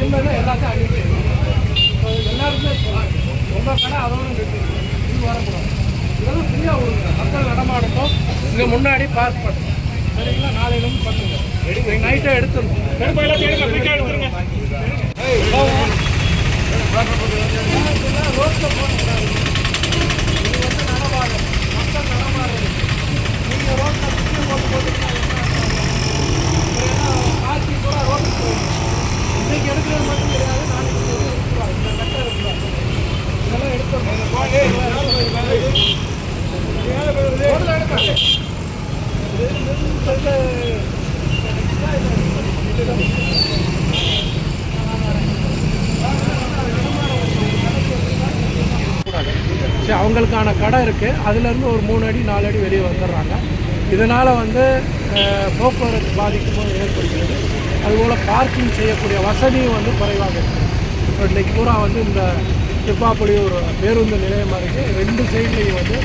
இருந்ததுன்னா எல்லாத்தையும் அழிச்சு எல்லாருக்குமே உங்கள் கடை அதோட இது வரக்கூடாது. இதெல்லாம் ஃப்ரீயாக விடுங்க, மக்கள் நடமாடட்டும். இங்கே முன்னாடி பார்க் பண்ணுங்க, சரிங்களா? நாளையிலேருந்து பண்ணுங்க, நைட்டே எடுத்துருங்க. ரோட்டில் போகக்கூடாது. இது வந்து நடமாடும், மக்கள் நடமாடுறது. நீங்கள் ரோட்டில் சுற்றி போட்டுக்கலாம். காட்சி கூட ரோட்டுக்கு போயிடும். இன்னைக்கு எடுக்கிறது மட்டும் கிடையாது, நாளைக்கு எடுத்துருவாங்க. இந்த கட்டை எடுத்துருவாங்க, இதெல்லாம் எடுத்துருவாங்க. சரி, அவங்களுக்கான கடை இருக்குது, அதுலேருந்து ஒரு 3 அடி 4 அடி வெளியே வந்துடுறாங்க. இதனால் வந்து போக்குவரத்து பாதிக்கும் ஏற்படுகிறது. அதுபோல் பார்க்கிங் செய்யக்கூடிய வசதியும் வந்து குறைவாக இருக்குது. இப்போ இன்றைக்கு பூரா வந்து இந்த திருப்பாப்புலி ஒரு பேருந்து நிலையமாக இருக்குது. 2 சைட்லேயும் வந்து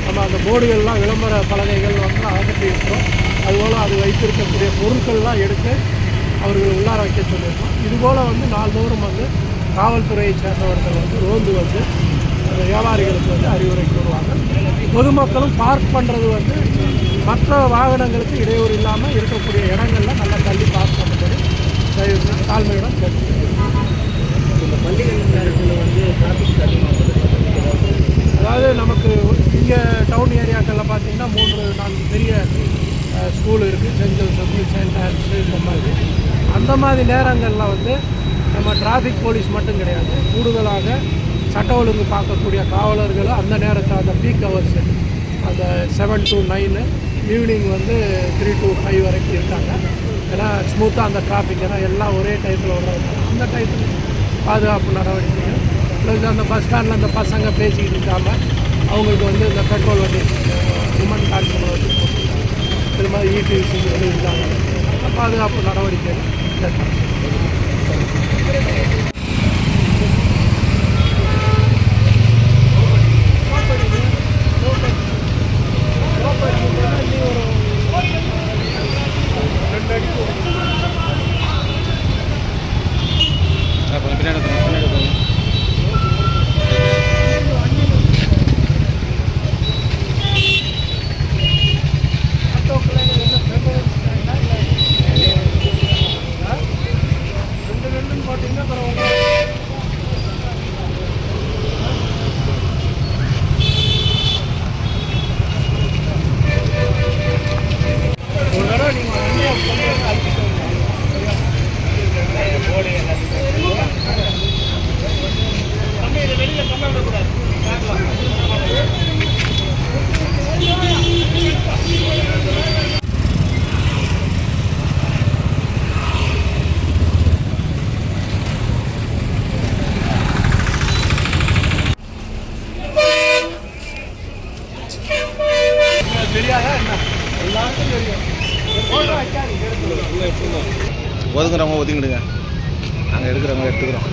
நம்ம அந்த போர்டுகள்லாம் விளம்பர பலகைகள் வந்து அகற்றி இருக்கிறோம். அதுபோல் அது வைத்திருக்கக்கூடிய பொருட்கள்லாம் எடுத்து அவர்கள் உள்ளார வைக்க சொல்லியிருக்கோம். இதுபோல் வந்து நாள்தோறும் வந்து காவல்துறையை சேர்ந்தவர்கள் வந்து ரோந்து வந்து அந்த வியாபாரிகளுக்கு வந்து அறிவுரை கூறுவாங்க. பொதுமக்களும் பார்க் பண்ணுறது வந்து மற்ற வாகனங்களுக்கு இடையூறு இல்லாமல் இருக்கக்கூடிய இடங்களில் நல்லா தள்ளி பார்க் பண்ணுறது தயவு தாழ்மையுடன் கேட்டுக்கொள்கிறேன். இந்த பள்ளிகள் நேரத்தில் வந்து டிராஃபிக் அதிகமாக, அதாவது நமக்கு இங்கே டவுன் ஏரியாக்களில் பார்த்திங்கன்னா 3-4 பெரிய ஸ்கூல் இருக்குது, சென்ட் ஜோசப், சென்ட் ஆன்ஸு, இந்த மாதிரி. அந்த மாதிரி நேரங்களில் வந்து நம்ம டிராஃபிக் போலீஸ் மட்டும் கிடையாது, கூடுதலாக சட்ட ஒழுங்கு பார்க்கக்கூடிய காவலர்களும் அந்த நேரத்தில் அந்த பீக் ஹவர்ஸு அந்த 7 to 9, ஈவினிங் வந்து 3 to 5 வரைக்கும் இருக்காங்க. ஏன்னா ஸ்மூத்தாக அந்த டிராஃபிக், ஏன்னா எல்லாம் ஒரே டயத்தில் வர்றாங்க. அந்த டயத்தில் பாதுகாப்பு நடவடிக்கைகள் ப்ளஸ் அந்த பஸ் ஸ்டாண்டில் அந்த பசங்க பேசிக்கிட்டு இருக்காமல் அவங்களுக்கு வந்து இந்த பெட்ரோல் வண்டி உமன் கான்ஸ்டபிள் வச்சு போட்டுருக்காங்க. இது மாதிரி இடிசி வந்து இருக்காங்க. பாதுகாப்பு நடவடிக்கைகள் கேட்டாங்க. ஒதுங்குறவங்க ஒதுங்கிடுங்க, நாங்கள் எடுக்கிறவங்க எடுத்துக்கிறோம்.